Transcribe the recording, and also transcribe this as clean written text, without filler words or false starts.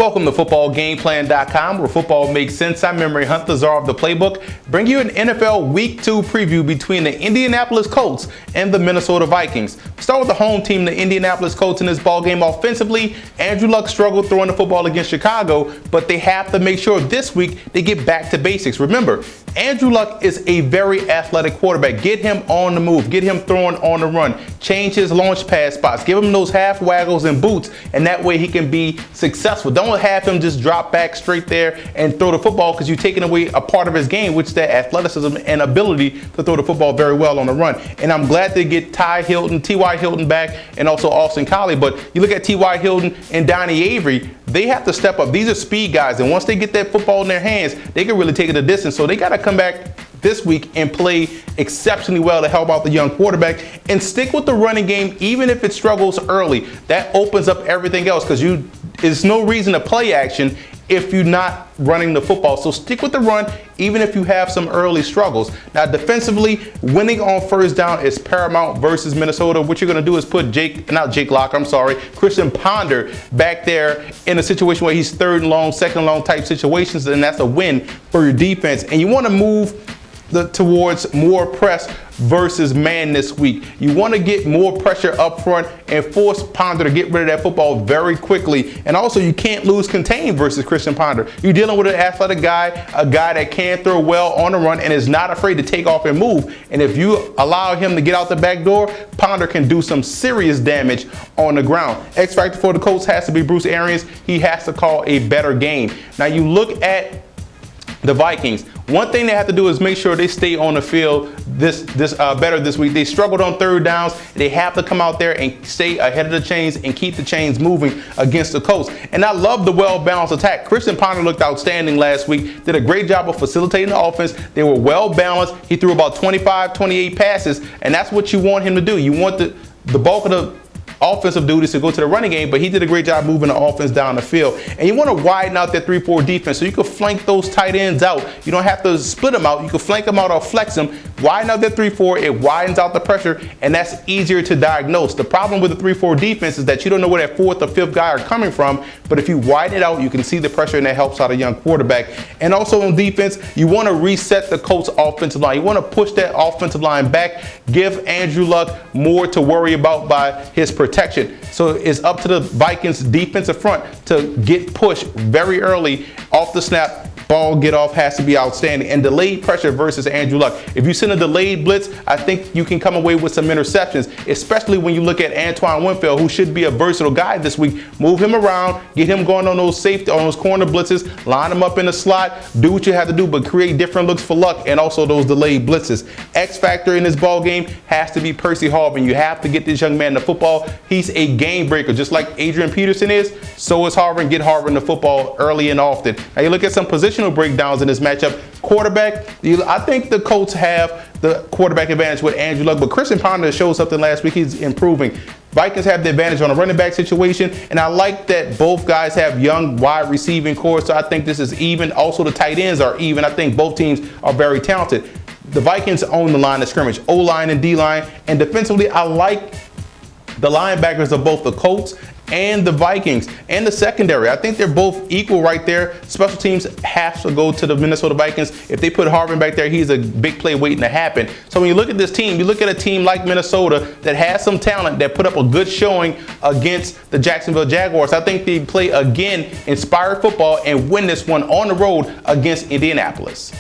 Welcome to footballgameplan.com, where football makes sense. I'm Memory Hunt, the czar of the playbook. Bring you an NFL Week 2 preview between the Indianapolis Colts and the Minnesota Vikings. Start with the home team, the Indianapolis Colts, in this ballgame. Offensively, Andrew Luck struggled throwing the football against Chicago, but they have to make sure this week they get back to basics. Remember, Andrew Luck is a very athletic quarterback. Get him on the move. Get him throwing on the run. Change his launch pad spots. Give him those half waggles and boots, and that way he can be successful. Don't have him just drop back straight there and throw the football, because you're taking away a part of his game, which is that athleticism and ability to throw the football very well on the run. And I'm glad they get T.Y. Hilton back, and also Austin Collie. But you look at T.Y. Hilton and Donnie Avery, they have to step up. These are speed guys, and once they get that football in their hands, they can really take it a distance. So they got to come back this week and play exceptionally well to help out the young quarterback, and stick with the running game even if it struggles early. That opens up everything else, because there's no reason to play action if you're not running the football. So stick with the run even if you have some early struggles. Now defensively, winning on first down is paramount versus Minnesota. What you're going to do is put Christian Ponder back there in a situation where he's third and long, second and long type situations, and that's a win for your defense. And you want to move towards more press versus man this week. You want to get more pressure up front and force Ponder to get rid of that football very quickly. And also, you can't lose contain versus Christian Ponder. You're dealing with an athletic guy, a guy that can throw well on the run and is not afraid to take off and move. And if you allow him to get out the back door, Ponder can do some serious damage on the ground. X factor for the Colts has to be Bruce Arians. He has to call a better game. Now you look at the Vikings. One thing they have to do is make sure they stay on the field better this week. They struggled on third downs. They have to come out there and stay ahead of the chains and keep the chains moving against the Colts. And I love the well-balanced attack. Christian Ponder looked outstanding last week. Did a great job of facilitating the offense. They were well-balanced. He threw about 25, 28 passes, and that's what you want him to do. You want the bulk of the offensive duties to go to the running game, but he did a great job moving the offense down the field. And you want to widen out that 3-4 defense so you can flank those tight ends out. You don't have to split them out. You can flank them out or flex them. Widen out that 3-4. It widens out the pressure, and that's easier to diagnose. The problem with the 3-4 defense is that you don't know where that fourth or fifth guy are coming from, but if you widen it out, you can see the pressure, and that helps out a young quarterback. And also on defense, you want to reset the Colts offensive line. You want to push that offensive line back. Give Andrew Luck more to worry about by his protection. So it's up to the Vikings defensive front to get pushed very early off the snap. Ball get off has to be outstanding, and delayed pressure versus Andrew Luck. If you send a delayed blitz, I think you can come away with some interceptions, especially when you look at Antoine Winfield, who should be a versatile guy this week. Move him around, get him going on those corner blitzes, line him up in the slot, do what you have to do, but create different looks for Luck and also those delayed blitzes. X factor in this ball game has to be Percy Harvin. You have to get this young man the football. He's a game breaker, just like Adrian Peterson is. So is Harvin. Get Harvin the football early and often. Now you look at some positional breakdowns in this matchup. Quarterback, I think the Colts have the quarterback advantage with Andrew Luck, but Christian Ponder showed something last week. He's improving. Vikings have the advantage on a running back situation, and I like that both guys have young wide receiving cores, so I think this is even. Also, the tight ends are even. I think both teams are very talented. The Vikings own the line of scrimmage, O-line and D-line, and defensively, I like the linebackers of both the Colts and the Vikings, and the secondary. I think they're both equal right there. Special teams have to go to the Minnesota Vikings. If they put Harvin back there, he's a big play waiting to happen. So when you look at this team, you look at a team like Minnesota that has some talent, that put up a good showing against the Jacksonville Jaguars. I think they play again inspired football and win this one on the road against Indianapolis.